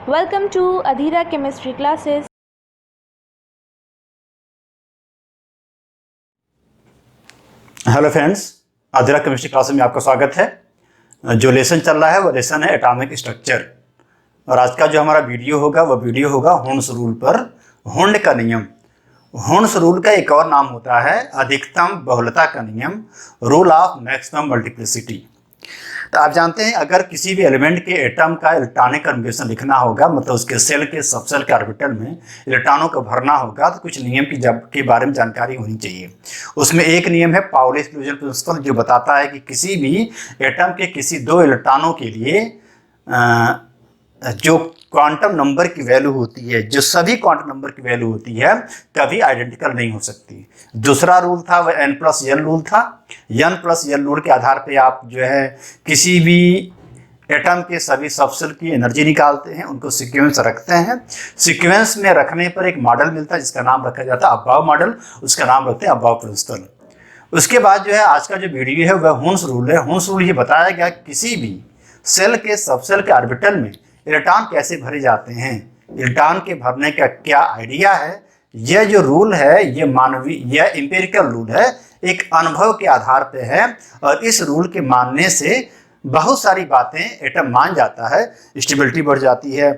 Welcome to Adhira Chemistry classes. Hello friends, Adhira chemistry class में आपका स्वागत है। जो लेसन चल रहा है वो लेसन है एटॉमिक स्ट्रक्चर। और आज का जो हमारा वीडियो होगा वो वीडियो होगा हुंड्स रूल पर। हुंड का नियम, हुंड्स रूल का एक और नाम होता है अधिकतम बहुलता का नियम, रूल ऑफ मैक्सिमम मल्टीप्लिसिटी। तो आप जानते हैं अगर किसी भी एलिमेंट के एटम का इलेक्ट्रॉनिक कन्फिगरेशन लिखना होगा, मतलब उसके सेल के सबसेल के ऑर्बिटल में इलेक्ट्रॉनों को भरना होगा, तो कुछ नियम के बारे में जानकारी होनी चाहिए। उसमें एक नियम है पाउली एक्सक्लूजन प्रिंसिपल, जो बताता है कि किसी भी एटम के किसी दो इलेक्ट्रॉनों के लिए जो क्वांटम नंबर की वैल्यू होती है, जो सभी क्वांटम नंबर की वैल्यू होती है, कभी आइडेंटिकल नहीं हो सकती। दूसरा रूल था वह n+n रूल था। n+n रूल के आधार पे आप जो है किसी भी एटम के सभी सबसेल की एनर्जी निकालते हैं, उनको सीक्वेंस रखते हैं। सीक्वेंस में रखने पर एक मॉडल मिलता है जिसका नाम रखा जाता है अबाव मॉडल, उसका नाम रखते हैं अबाव प्रिंसिपल। उसके बाद जो है आज का जो वीडियो है वह हुंड्स रूल है। हुंड्स रूल ये बताया गया किसी भी सेल के सबसेल के ऑर्बिटल में इलेक्ट्रॉन कैसे भरे जाते हैं, इलेक्ट्रॉन के भरने का क्या आइडिया है। यह जो रूल है ये मानवीय, यह एम्पिरिकल रूल है, एक अनुभव के आधार पे है। और इस रूल के मानने से बहुत सारी बातें एटम मान जाता है। स्टेबिलिटी बढ़ जाती है,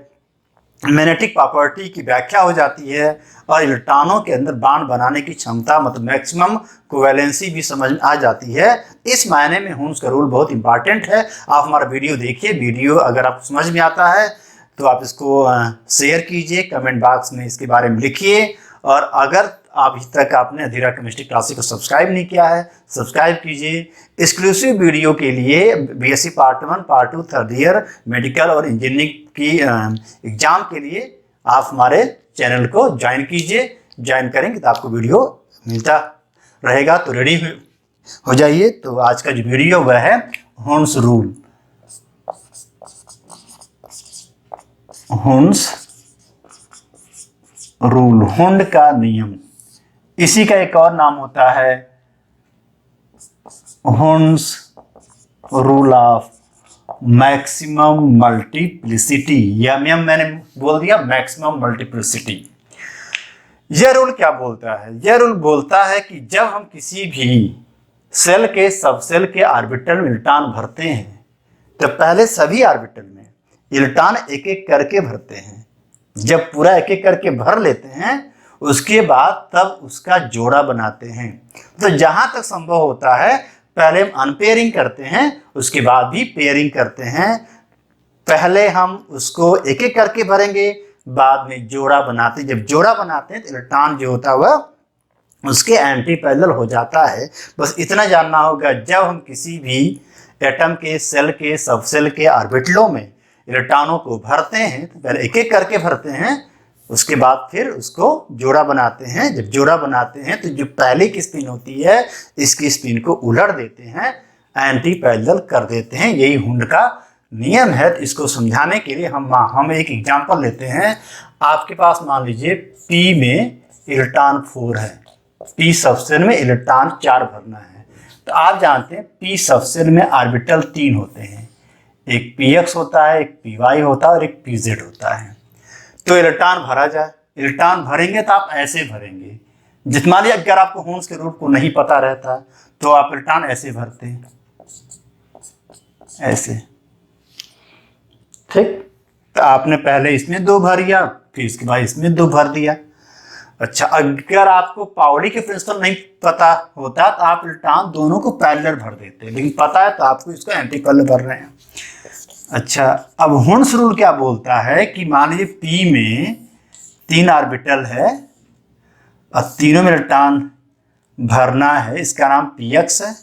मैग्नेटिक प्रॉपर्टी की व्याख्या हो जाती है, और इलेक्ट्रॉनों के अंदर बॉन्ड बनाने की क्षमता, मतलब मैक्सिमम कोवैलेंसी भी समझ में आ जाती है। इस मायने में हुंड्स का रूल बहुत इंपॉर्टेंट है। आप हमारा वीडियो देखिए, वीडियो अगर आपको समझ में आता है तो आप इसको शेयर कीजिए, कमेंट बॉक्स में इसके बारे में लिखिए। और अगर अभी तक आपने अधीरा केमिस्ट्री क्लासेस को सब्सक्राइब नहीं किया है, सब्सक्राइब कीजिए। एक्सक्लूसिव वीडियो के लिए BSc part 1, part 2, third year medical और इंजीनियरिंग की एग्जाम के लिए आप हमारे चैनल को ज्वाइन कीजिए। ज्वाइन करेंगे तो आपको वीडियो मिलता रहेगा, तो रेडी हो जाइए। तो आज का जो वीडियो वह है Hund's rule. Hund's rule, Hund का नियम, इसी का एक और नाम होता है Hund's rule of maximum multiplicity. या मैंने बोल दिया मैक्सिमम मल्टीप्लिसिटी। यह रूल क्या बोलता है? यह रूल बोलता है कि जब हम किसी भी सेल के सबसेल के ऑर्बिटल में इलेक्ट्रॉन भरते हैं तो पहले सभी ऑर्बिटल में इलेक्ट्रॉन एक एक करके भरते हैं। जब पूरा एक एक करके भर लेते हैं उसके बाद तब उसका जोड़ा बनाते हैं। तो जहां तक संभव होता है पहले हम अनपेयरिंग करते हैं, उसके बाद भी पेयरिंग करते हैं। पहले हम उसको एक एक करके भरेंगे, बाद में जोड़ा बनाते हैं। जब जोड़ा बनाते हैं तो इलेक्ट्रॉन जो होता है वह उसके एंटी पैरेलल हो जाता है। बस इतना जानना होगा, जब हम किसी भी एटम के सेल के सबसेल के ऑर्बिटलों में इलेक्ट्रॉनों को भरते हैं तो पहले एक एक करके भरते हैं, उसके बाद फिर उसको जोड़ा बनाते हैं। जब जोड़ा बनाते हैं तो जो पहले की स्पिन होती है इसकी स्पिन को उलट देते हैं, एंटी पैरेलल कर देते हैं। यही हुंड का नियम है। इसको समझाने के लिए हम एक एग्जांपल लेते हैं। आपके पास मान लीजिए P में इलेक्ट्रॉन 4 है, P सबसेल में इलेक्ट्रॉन 4 भरना है। तो आप जानते हैं P सबसेल में ऑर्बिटल 3 होते हैं, एक px होता है, एक py होता है और एक pz होता है। तो इलेक्ट्रॉन भरा जाए, इलेक्ट्रॉन भरेंगे तो आप ऐसे भरेंगे। जितना भी अगर आपको हुंड्स के रूल को नहीं पता रहता तो आप इलेक्ट्रॉन ऐसे भरते हैं, ऐसे, ठीक। तो आपने पहले इसमें 2 भर दिया, फिर इसके बाद इसमें 2 भर दिया। अच्छा, अगर आपको पाउली के प्रिंसिपल नहीं पता होता तो आप इलेक्ट्रॉन दोनों को पैरेलल भर देते, लेकिन पता है तो आपको इसको एंटी पैरेलल भर रहे हैं। अच्छा, अब हुंड्स रूल क्या बोलता है कि मान लीजिए P में 3 ऑर्बिटल है और तीनों में इलेक्ट्रॉन भरना है। इसका नाम px है,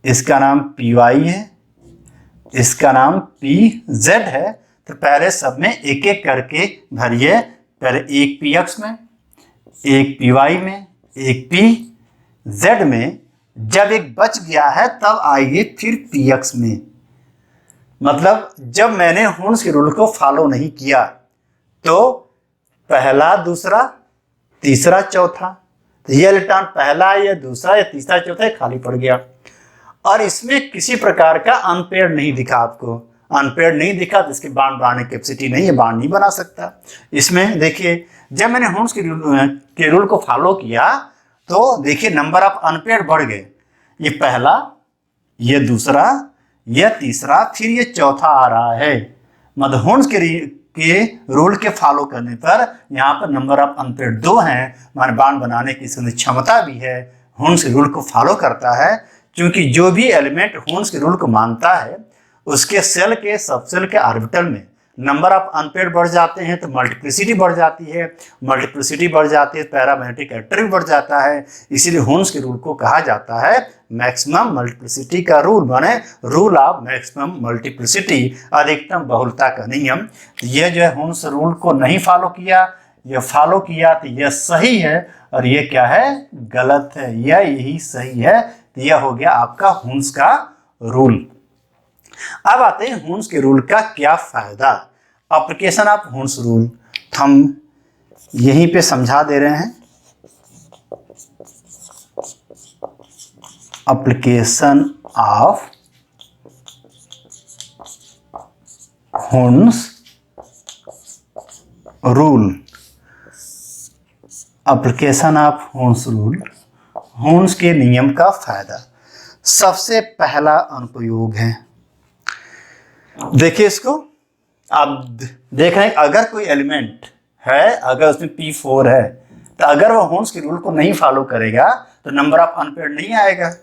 इसका नाम py है, इसका नाम pz है। तो पहले सब में एक एक करके भरिए। पहले एक px में, एक py में, एक pz में। जब एक बच गया है तब आइए फिर px में। मतलब जब मैंने हुंड्स के रूल को फॉलो नहीं किया तो पहला, दूसरा, तीसरा, चौथा, तो ये इलेक्ट्रॉन पहला या दूसरा या तीसरा चौथा खाली पड़ गया। और इसमें किसी प्रकार का अनपेयर्ड नहीं दिखा आपको। अनपेयर्ड नहीं दिखा तो इसके बाण बनाने की कैपेसिटी नहीं है, बाण नहीं बना सकता। इसमें देखिए जब मैंने होम्स के रूल को फॉलो किया तो देखिए नंबर ऑफ अनपेयर्ड बढ़ गए। ये पहला, ये दूसरा, ये तीसरा, फिर ये चौथा आ रहा है। मतलब होम्स के रूल के फॉलो करने पर यहाँ पर नंबर ऑफ अनपेयर्ड 2 हैं, माने बाण बनाने की इसकी क्षमता भी है। होम्स के रूल को फॉलो करता है क्योंकि जो भी एलिमेंट होम्स के रूल को मानता है उसके सेल के सबसेल के ऑर्बिटल में नंबर ऑफ अनपेयर्ड बढ़ जाते हैं तो मल्टीप्लिसिटी बढ़ जाती है, मल्टीप्लिसिटी बढ़ जाती है पैरामैग्नेटिक कैरेक्टर भी बढ़ जाता है। इसीलिए होम्स के रूल को कहा जाता है मैक्सिमम मल्टीप्लिसिटी का रूल, माने रूल ऑफ मैक्सिमम मल्टीप्लिसिटी, अधिकतम बहुलता का नियम। तो यह जो है होम्स रूल को नहीं फॉलो किया, यह फॉलो किया तो यह सही है और यह क्या है, गलत है। यह यही सही है, तो यह हो गया आपका होम्स का रूल। अब आते हैं होम्स के रूल का क्या फायदा, एप्लीकेशन ऑफ होम्स रूल। हम यहीं पे समझा दे रहे हैं। Application of Holmes rule, application of Holmes rule, Holmes के नियम का फायदा। सबसे पहला अनुप्रयोग है, देखिए इसको आप देख रहे हैं, अगर कोई एलिमेंट है, अगर उसमें P4 है तो अगर वो होम्स के रूल को नहीं फॉलो करेगा तो नंबर ऑफ अनपेयर्ड नहीं आएगा।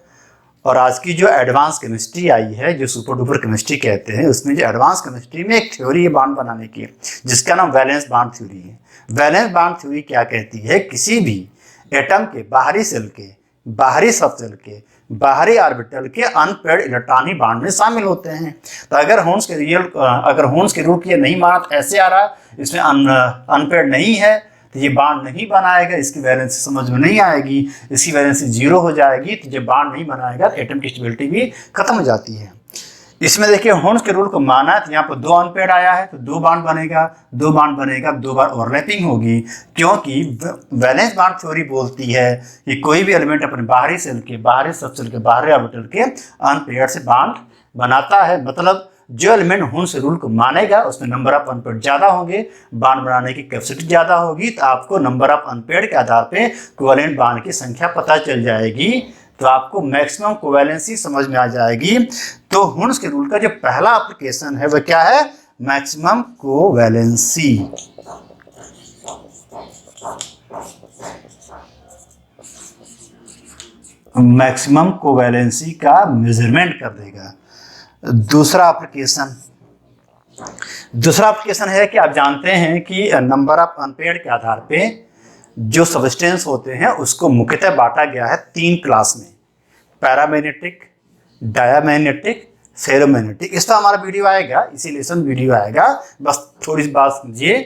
और आज की जो एडवांस केमिस्ट्री आई है, जो सुपर डुपर केमिस्ट्री कहते हैं, उसमें जो एडवांस केमिस्ट्री में एक थ्योरी है बांड बनाने की, जिसका नाम वैलेंस बांड थ्योरी है। वैलेंस बांड थ्योरी क्या कहती है, किसी भी एटम के बाहरी सेल के, बाहरी सबसेल के, बाहरी ऑर्बिटल के अनपेयर्ड इलेक्ट्रॉनी बांड में शामिल होते हैं। तो अगर होम्स के रूल ये नहीं माना तो ऐसे आ रहा, इसमें अनपेयर्ड नहीं है तो ये बांड नहीं बनाएगा, इसकी वैलेंसी समझ में नहीं आएगी, इसकी वैलेंसी 0 हो जाएगी, तो जब बांड नहीं बनाएगा तो एटम की स्टेबिलिटी भी खत्म हो जाती है। इसमें देखिए होम्स के रूल को माना तो यहाँ पर 2 अनपेयर्ड आया है तो 2 बांड बनेगा, 2 बांड बनेगा, 2 बार ओवरलैपिंग होगी, क्योंकि वैलेंस बांड थ्योरी बोलती है कि कोई भी एलिमेंट अपने बाहरी सेल के, बाहरी सबसेल के, बाहरी ऑर्बिटल के अनपेयर्ड से बांड बनाता है। मतलब जो एलिमेंट होम्स रूल को मानेगा उसमें नंबर ऑफ अनपेयर्ड ज्यादा होंगे, बांड बनाने की कैपेसिटी ज्यादा होगी, तो आपको नंबर ऑफ अनपेयर्ड के आधार पे कोवेलेंट बांड की संख्या पता चल जाएगी, तो आपको मैक्सिमम कोवेलेंसी समझ में आ जाएगी। तो होम्स के रूल का जो पहला एप्लीकेशन है वह क्या है, मैक्सिमम कोवेलेंसी। मैक्सिमम कोवेलेंसी का मेजरमेंट कर देगा। दूसरा एप्लीकेशन है कि आप जानते हैं कि नंबर ऑफ अनपेयर्ड के आधार पे जो सबस्टेंस होते हैं उसको मुख्यतः बांटा गया है 3 क्लास में, पैरामैग्नेटिक, डायामैग्नेटिक, फेरोमैग्नेटिक। इस पर हमारा वीडियो आएगा, इसी लेसन वीडियो आएगा, बस थोड़ी सी बात समझिए।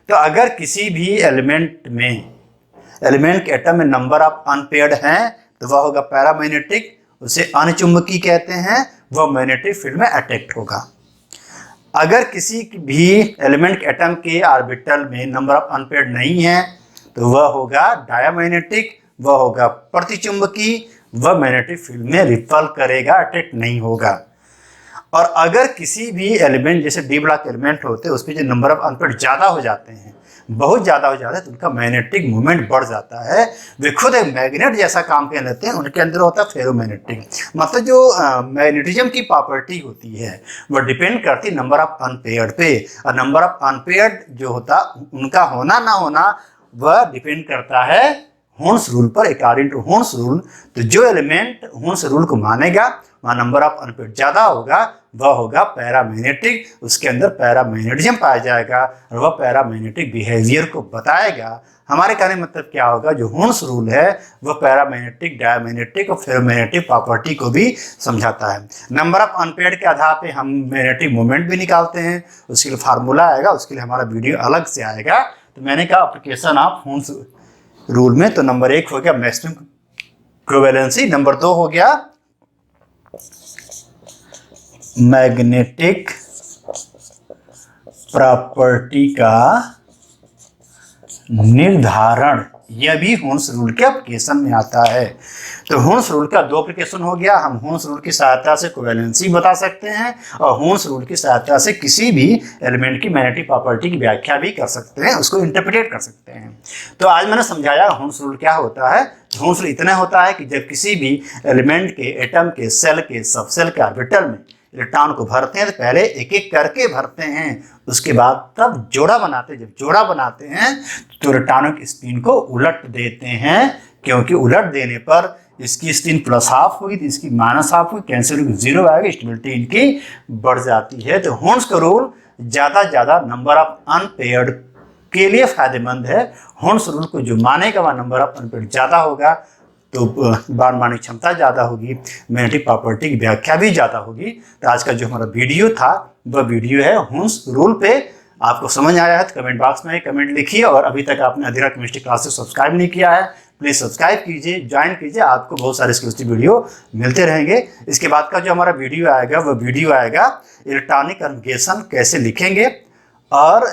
तो अगर किसी भी एलिमेंट के एटम में नंबर ऑफ अनपेयर्ड हैं तो वह होगा पैरामैग्नेटिक, उसे अनचुंबकीय कहते हैं, वह मैग्नेटिक फील्ड में अट्रैक्ट होगा। अगर किसी भी एलिमेंट के एटम के ऑर्बिटल में नंबर ऑफ अनपेयर्ड नहीं है तो वह होगा डायामैग्नेटिक, वह होगा प्रतिचुंबकीय, वह मैग्नेटिक फील्ड में रिपल करेगा, अट्रैक्ट नहीं होगा। और अगर किसी भी एलिमेंट जैसे डी ब्लॉक एलिमेंट होते हैं उसमें जो नंबर ऑफ अनपेयर्ड ज़्यादा हो जाते हैं, बहुत ज़्यादा हो जाता है, तो उनका मैग्नेटिक मूवमेंट बढ़ जाता है, वे खुद एक मैग्नेट जैसा काम कर लेते हैं। उनके अंदर होता है फेरोमैग्नेटिक, मतलब जो मैग्नेटिज्म की प्रॉपर्टी होती है वह डिपेंड करती है नंबर ऑफ अनपेयर्ड पे, और नंबर ऑफ अनपेयर्ड जो होता उनका होना ना होना वह डिपेंड करता है होम्स रूल पर। अकॉर्डिंग टू होम्स रूल, तो जो एलिमेंट होम्स रूल को मानेगा वहाँ नंबर ऑफ अनपेयर्ड ज़्यादा होगा, वह होगा पैरामैग्नेटिक, उसके अंदर पैरामैग्नेटिज्म पाया जाएगा और वह पैरामैग्नेटिक बिहेवियर को बताएगा। हमारे कहने मतलब क्या होगा, जो होम्स रूल है वह पैरामैग्नेटिक, डायामैग्नेटिक और फेरोमैग्नेटिक प्रॉपर्टी को भी समझाता है। नंबर ऑफ अनपेयर्ड के आधार पे हम मैग्नेटिक मोमेंट भी निकालते हैं, उसके लिए फार्मूला आएगा, उसके लिए हमारा वीडियो अलग से आएगा। तो मैंने कहा एप्लीकेशन ऑफ होम्स रूल में, तो नंबर 1 हो गया मैक्सिमम कोवेलेंसी, नंबर 2 हो गया मैग्नेटिक प्रॉपर्टी का निर्धारण, यह भी होम्स रूल के एप्लीकेशन में आता है। तो हुन्स रूल का दो एप्लीकेशन हो गया। हम हुन्स रूल की सहायता से कोवेलेंसी बता सकते हैं और हुन्स रूल की सहायता से किसी भी एलिमेंट की मैग्नेटिक प्रॉपर्टी की व्याख्या भी कर सकते हैं, उसको इंटरप्रेट कर सकते हैं। तो आज मैंने समझाया हुन्स रूल क्या होता है। हुन्स रूल इतना होता है कि जब किसी भी एलिमेंट के, एटम के, सेल के, सबसेल के ऑर्बिटल में इलेक्ट्रॉन को भरते हैं तो पहले एक एक करके भरते हैं, उसके बाद तब जोड़ा बनाते हैं। जब जोड़ा बनाते हैं तो इलेक्ट्रॉनों की स्पिन को उलट देते हैं, क्योंकि उलट देने पर इसकी स्पिन प्लस हाफ होगी तो इसकी माइनस हाफ होगी, कैंसिल होगी, जीरो आएगी, स्टेबिलिटी इनकी बढ़ जाती है। तो हुन्स का रूल ज़्यादा नंबर ऑफ अनपेयर्ड के लिए फायदेमंद है। हुन्स रूल को जो मानेगा वह नंबर ऑफ अनपेयर्ड ज़्यादा होगा तो बार मारने की क्षमता ज़्यादा होगी, मैग्नेटिक प्रॉपर्टी की व्याख्या भी ज़्यादा होगी। तो आज का जो हमारा वीडियो था वह वीडियो है हुन्स रूल पे। आपको समझ आया है तो कमेंट बॉक्स में कमेंट लिखिए, और अभी तक आपने अधीरा केमिस्ट्री क्लासेस सब्सक्राइब नहीं किया है प्लीज़ सब्सक्राइब कीजिए, ज्वाइन कीजिए, आपको बहुत सारे एक्सक्लूसिव वीडियो मिलते रहेंगे। इसके बाद का जो हमारा वीडियो आएगा वह वीडियो आएगा इलेक्ट्रॉनिक कन्फिगरेशन कैसे लिखेंगे, और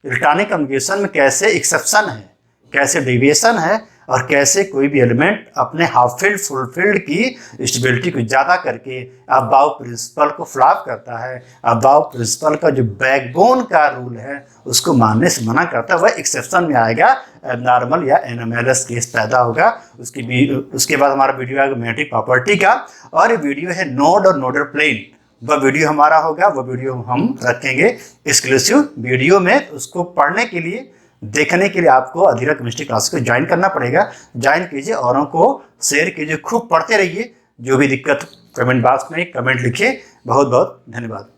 इलेक्ट्रॉनिक कन्फिगरेशन में कैसे एक्सेप्शन है, कैसे डेविएशन है, और कैसे कोई भी एलिमेंट अपने हाफ फील्ड फुल फील्ड की स्टेबिलिटी को ज़्यादा करके अबाव प्रिंसिपल को फ्लॉप करता है। अबाव प्रिंसिपल का जो बैकबोन का रूल है उसको मानने से मना करता है, वह एक्सेप्शन में आएगा, एबनॉर्मल या एनोमैलस केस पैदा होगा। उसके बाद हमारा वीडियो आएगा मैग्नेटिक प्रॉपर्टी का, और ये वीडियो है नोड और नोडल प्लेन, वह वीडियो हमारा होगा, वह वीडियो हम रखेंगे एक्सक्लूसिव वीडियो में। उसको पढ़ने के लिए, देखने के लिए आपको अधीरा केमिस्ट्री क्लास को ज्वाइन करना पड़ेगा। ज्वाइन कीजिए, औरों को शेयर कीजिए, खूब पढ़ते रहिए। जो भी दिक्कत कमेंट बॉक्स में कमेंट लिखिए। बहुत बहुत धन्यवाद।